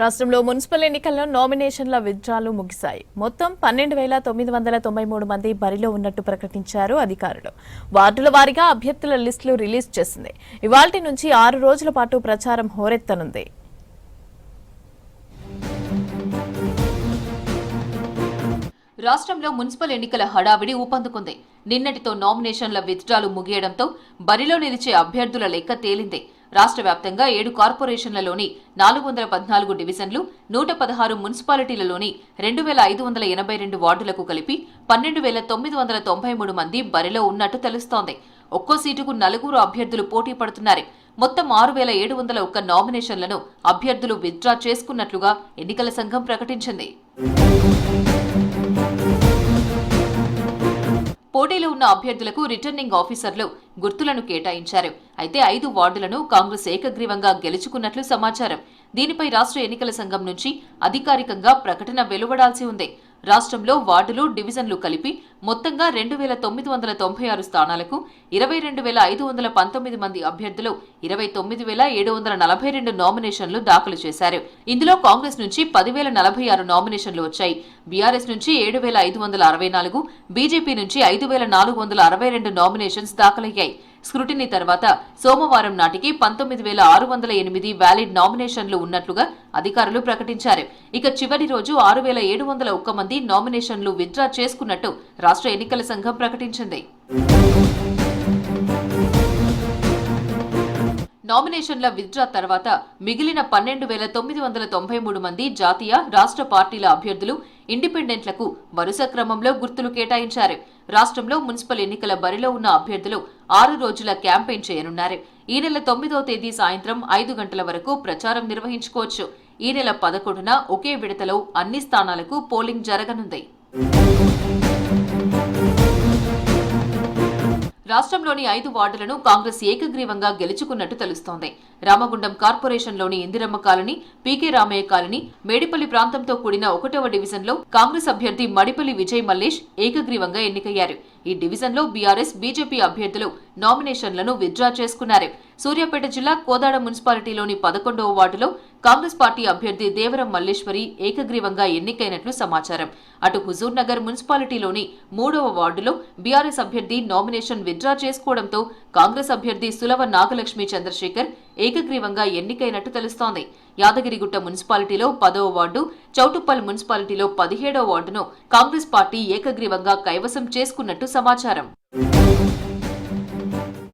రాష్ట్రంలో మున్సిపల్ ఎన్నికల్లో నామినేషన్ల విత్డ్రాలు ముగిశాయి. మొత్తం 12,993 మంది బరిలో ఉన్నట్టు ప్రకటించారు అధికారులు. వార్డుల వారీగా అభ్యర్థుల లిస్టులు రిలీజ్ చేసింది. ఇవాల్టి నుంచి 6 రోజుల పాటు ప్రచారం హోరెత్తనుంది. రాష్ట్రంలో మున్సిపల్ ఎన్నికల హడావిడి ఊపందుకుంది. నిన్నటితో నామినేషన్ల విత్డ్రాలు ముగియడంతో బరిలో నిలిచే అభ్యర్థుల లెక్క తేలింది. రాష్ట్ర వ్యాప్తంగా 7 కార్పొరేషన్లలోని 414 డివిజన్లు, 116 మున్సిపాలిటీలలోని 2,582 వార్డులకు కలిపి 12,993 మంది బరిలో ఉన్నట్టు తెలుస్తోంది. ఒక్కో సీటుకు 4 అభ్యర్థులు పోటీ పడుతున్నారు. మొత్తం 6,701 నామినేషన్లను అభ్యర్థులు విత్డ్రా చేసుకున్నట్లుగా ఎన్నికల సంఘం ప్రకటించింది. పోటీలో ఉన్న అభ్యర్థులకు రిటర్నింగ్ ఆఫీసర్లు గుర్తులను కేటాయించారు. అయితే 5 వార్డులను కాంగ్రెస్ ఏకగ్రీవంగా గెలుచుకున్నట్లు సమాచారం. దీనిపై రాష్ట్ర ఎన్నికల సంఘం నుంచి అధికారికంగా ప్రకటన వెలువడాల్సి ఉంది. రాష్ట్రంలో వార్డులు, డివిజన్లు కలిపి మొత్తంగా 2,996 స్థానాలకు 22,519 మంది అభ్యర్థులు 29,742 నామినేషన్లు దాఖలు చేశారు. ఇందులో కాంగ్రెస్ నుంచి 10,046 నామినేషన్లు వచ్చాయి. బీఆర్ఎస్ నుంచి 7,564, బీజేపీ నుంచి 5,462 నామినేషన్స్ దాఖలయ్యాయి. స్క్రూటినీ తర్వాత సోమవారం నాటికి 19,608 వ్యాలిడ్ నామినేషన్లు ఉన్నట్లుగా అధికారులు ప్రకటించారు. ఇక చివరి రోజు 6,701 మంది నామినేషన్లు విత్డ్రా చేసుకున్నట్టు రాష్ట్ర ఎన్నికల సంఘం ప్రకటించింది. నామినేషన్ల విత్డ్రా తర్వాత మిగిలిన 12,993 మంది జాతీయ, రాష్ట్ర పార్టీల అభ్యర్థులు, ఇండిపెండెంట్లకు వరుస క్రమంలో గుర్తులు కేటాయించారు. రాష్ట్రంలో మున్సిపల్ ఎన్నికల బరిలో ఉన్న అభ్యర్థులు 6 రోజుల క్యాంపెయిన్ చేయనున్నారు. ఈ నెల 9వ తేదీ సాయంత్రం 5 గంటల వరకు ప్రచారం నిర్వహించుకోవచ్చు. ఈ నెల 11న ఒకే విడతలో అన్ని స్థానాలకు పోలింగ్ జరగనుంది. రాష్ట్రంలోని 5 వార్డులను కాంగ్రెస్ ఏకగ్రీవంగా గెలుచుకున్నట్టు తెలుస్తోంది. రామగుండం కార్పొరేషన్లోని ఇందిరమ్మ కాలనీ, పీకే రామయ్య కాలనీ, మేడిపల్లి ప్రాంతంతో కూడిన 1వ డివిజన్లో కాంగ్రెస్ అభ్యర్థి మడిపల్లి విజయ్ మల్లేష్ ఏకగ్రీవంగా ఎన్నికయ్యారు. ఈ డివిజన్లో బీఆర్ఎస్, బీజేపీ అభ్యర్థులు నామినేషన్లను విత్డ్రా చేసుకున్నారు. సూర్యాపేట జిల్లా కోదాడ మున్సిపాలిటీలోని 11వ వార్డులో కాంగ్రెస్ పార్టీ అభ్యర్థి దేవరం మల్లేశ్వరి ఏకగ్రీవంగా ఎన్నికైనట్లు సమాచారం. అటు హుజూర్ నగర్ మున్సిపాలిటీలోని 3వ వార్డులో బీఆర్ఎస్ అభ్యర్థి నామినేషన్ విత్డ్రా చేసుకోవడంతో కాంగ్రెస్ అభ్యర్థి సులవ నాగలక్ష్మి చంద్రశేఖర్ ఏకగ్రీవంగా ఎన్నికైనట్టు తెలుస్తోంది. యాదగిరిగుట్ట మున్సిపాలిటీలో 10వ వార్డు, చౌటుప్పల్ మున్సిపాలిటీలో 17వ వార్డును కాంగ్రెస్ పార్టీ ఏకగ్రీవంగా కైవసం చేసుకున్నట్టు సమాచారం.